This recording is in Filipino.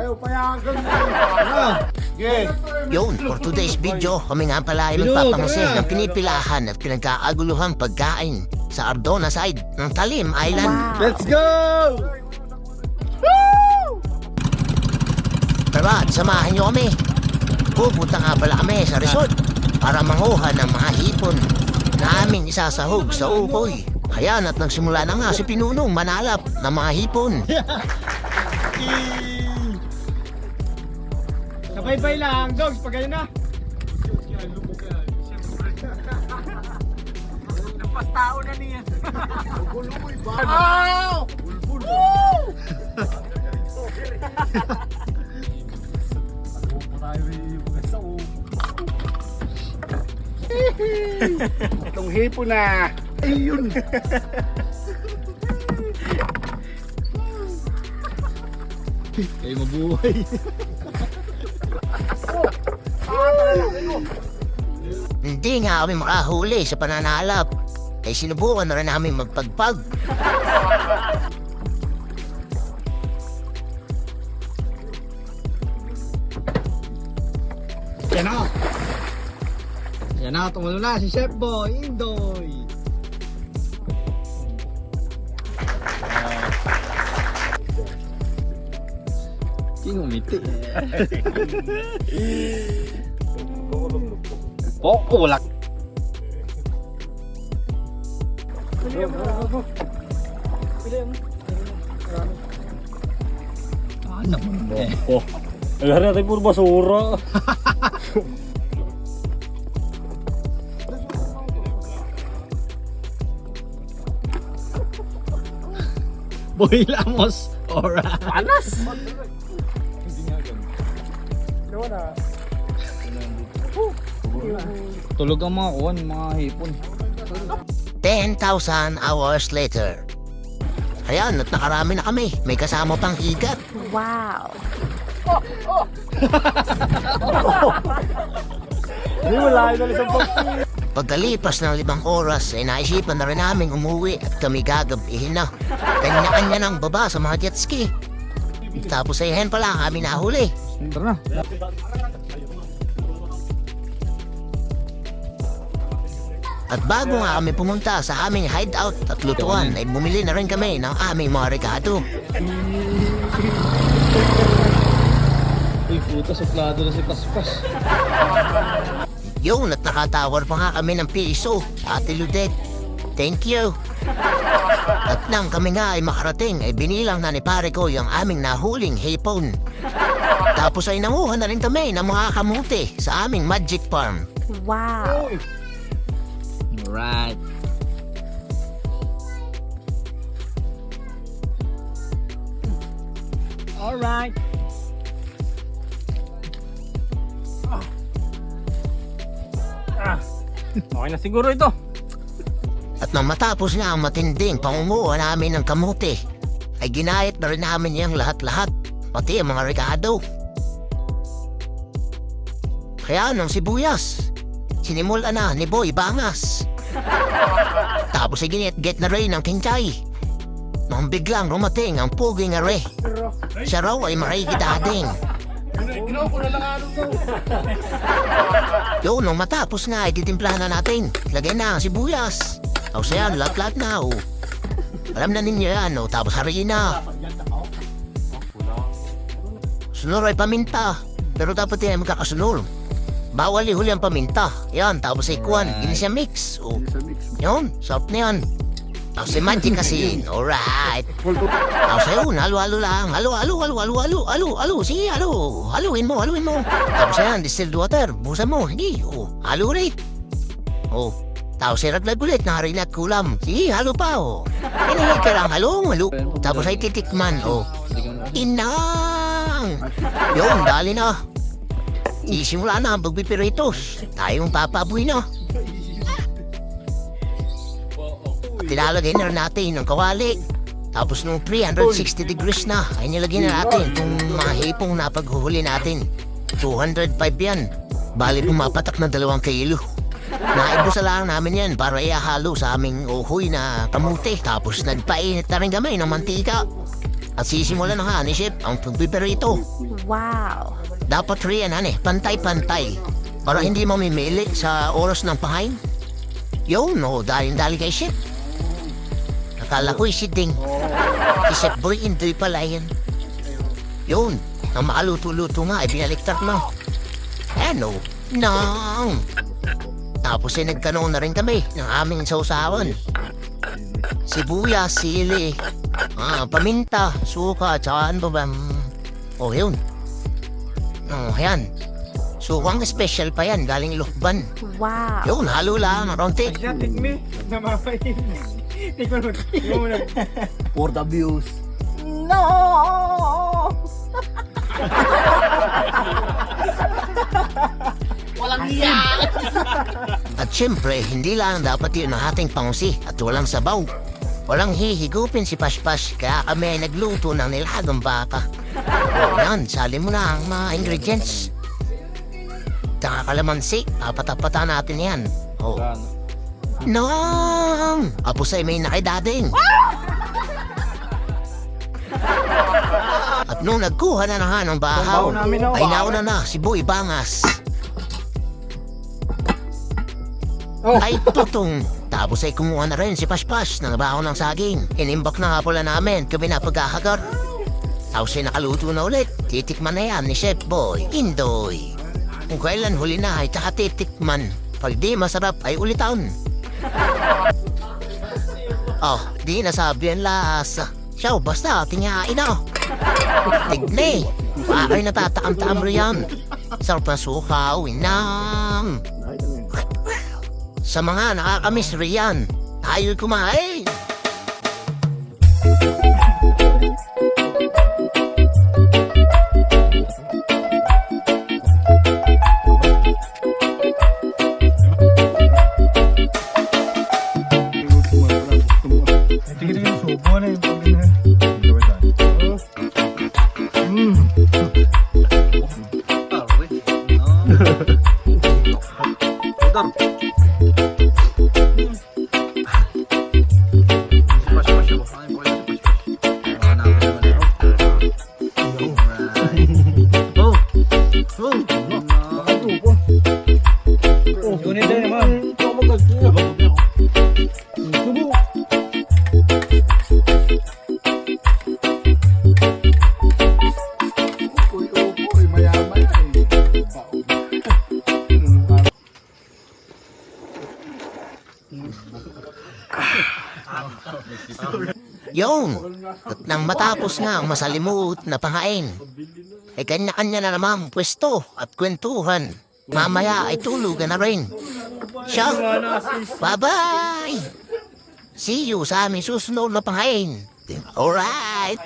Ayaw payagan mo. Yun, for today's video, kami nga pala ay magpapangasin ng pinipilahan at pinagkaaguluhang pagkain sa Ardona side ng Talim Island. Let's go! Tara, samahan nyo kami. Pupunta nga pala kami sa resort para manguha ng mga hipon na aming isasahog sa ukoy. Kaya na't nagsimula na nga si Pinunong manalap ng mga hipon. Sabay-bay lang, dogs, pag ganyan na. Napastao na niya. Buluboy ba? Wow! Bulbul. Woo! Itong hipo na. Ayun. Kayo mabuhay. Hindi nga kami makahuli sa pananalap. Ay sinubukan na rin namin magpagpag. Yan na. Yan na, tumulo na si Chef Boy Indoy. King umiti. Ulak. Ano mo? Agar natin puro basura. Boy Lamos. Alright. Panas. Tulog ang mga kuwan, mga hipon. 10,000 hours later. Ayan, at nakarami na kami. May kasama pang higat. Wow. Hindi wala yung isang box. Pagkalipas ng 5 oras ay naisipan na rin namin umuwi at kami gagabihin na. Kanya-kanya ng baba sa mga jet ski. Tapos ay hen pala kami nahuli. Tara na. At bago nga kami pumunta sa aming hideout at lutuan ay bumili na rin kami ng aming mga regalo. Uy, puta, suplado na si Paspas. Yun, at nakatawar pa nga kami ng piso, Ate Ludet. Thank you. At nang kami nga ay makarating ay binilang na ni pare ko yung aming nahuling hipon. Tapos ay nanguha na rin kami ng mga kamuti sa aming magic farm. Wow. Alright. Alright. Okay na siguro ito. At nang matapos nga ang matinding pangunguha namin ng kamuti, ay ginayat na rin namin yung lahat-lahat, pati ang mga rekado. Kaya nung sibuyas, sinimula na ni Boy Bangas. Tapos ay ginit-get na rin ng kinchay. Nung biglang rumating ang puging are. Siya raw ay makikidading. Yun, nung matapos nga ay titimplahan na natin. Lagay na ang sibuyas. Tapos yan, lahat-lahat na. Oh. Alam na ninyo yan. Oh. Tapos hariin na. Sunod ay paminta. Pero dapat yan magkakasunod. Bawal ihuli ang paminta. Yan, tapos ay kuwan. Hindi siya mix. Oh. Yun, sarap na yan. Tapos ay magic kasi. Alright. Tapos ayun, halo-halo lang. Halo. Sige, halo. Haluin mo. Tapos ayan, distilled water. Busan mo. Hindi. Oh, halo ulit. Oh. Tapos ay raglag ulit. Nakarin at kulam. Sige, halo pa. Oh. Inahid ka lang. Halo. Tapos ay titikman. Oh. Inang. Yun, dali na. Isimula na ang pagpipiritos. Tayong papaboy na. Tilalagay na natin ng kawali. Tapos nung 360 degrees na, ay nilagay na natin itong mga hipong napaghuhuli natin. 205 yan. Bali pumapatak na 2 kilo. Naibusa lang namin yan para iahalo sa aming uhoy na kamuti. Tapos nagpainit na rin kami ng mantika. At sisimulan na nga ni Chef ang pagpiperito. Wow. Dapat riyan pantay-pantay. Para hindi mamimili sa oras ng pahain. Yun, dali kay Chef. Akala ko isiding. Si Chef Boy, hindi pala yan. Yun, ang makaluto-luto nga, ibinaliktak na. Ano? Nang! Tapos nagkaroon na rin kami ng aming sausawan. Sibuyas, sili, paminta, suka, tsaka ano ba? Yun. Yan. Sukang special pa yan, galing Lukban. Wow. Yun, halo lang, ronti. Asiatic me. Namamayin. Tikman mo na. For the views. No! At syempre, hindi lang dapat yun ang ating pangusi at walang sabaw. Walang hihigupin si Pashpash kaya kami ay nagluto ng nilagang baka. Yan, sali mo na ang mga ingredients. Tsaka kalamansi, apatapata natin yan. Nang! Apos ay may nakidading. At nung nagkuha na nga ng bahaw, ay nauna na si Boy Bangas. Ay tutong. Tapos ay kumuha na rin si Pashpash ng bahaw ng saging. Inimbak na nga pala namin kami na pagkakagar. Tapos ay nakaluto na ulit. Titikman na yan ni Chef Boy Indoy. Kung kailan huli na ay tsaka titikman. Pag di masarap ay ulitan. Di nasabi ang lasa. Siya, basta tingain na. Tigni. Bakay natatakam-takam riyan. Sarap na sukaw, inang. Sa mga nakakamiss riyan, tayo'y kumain. Tingin yung subo na yung pagkina. Kunin din naman. Subo. Uy, mayaman Yun. At nang matapos nga ang masalimut na pangain, ay kanya-kanya na namang pwesto at kwentuhan. Mamaya ay tulugan na rin. Siya, bye-bye! See you sa aming susunod na pangain. Alright!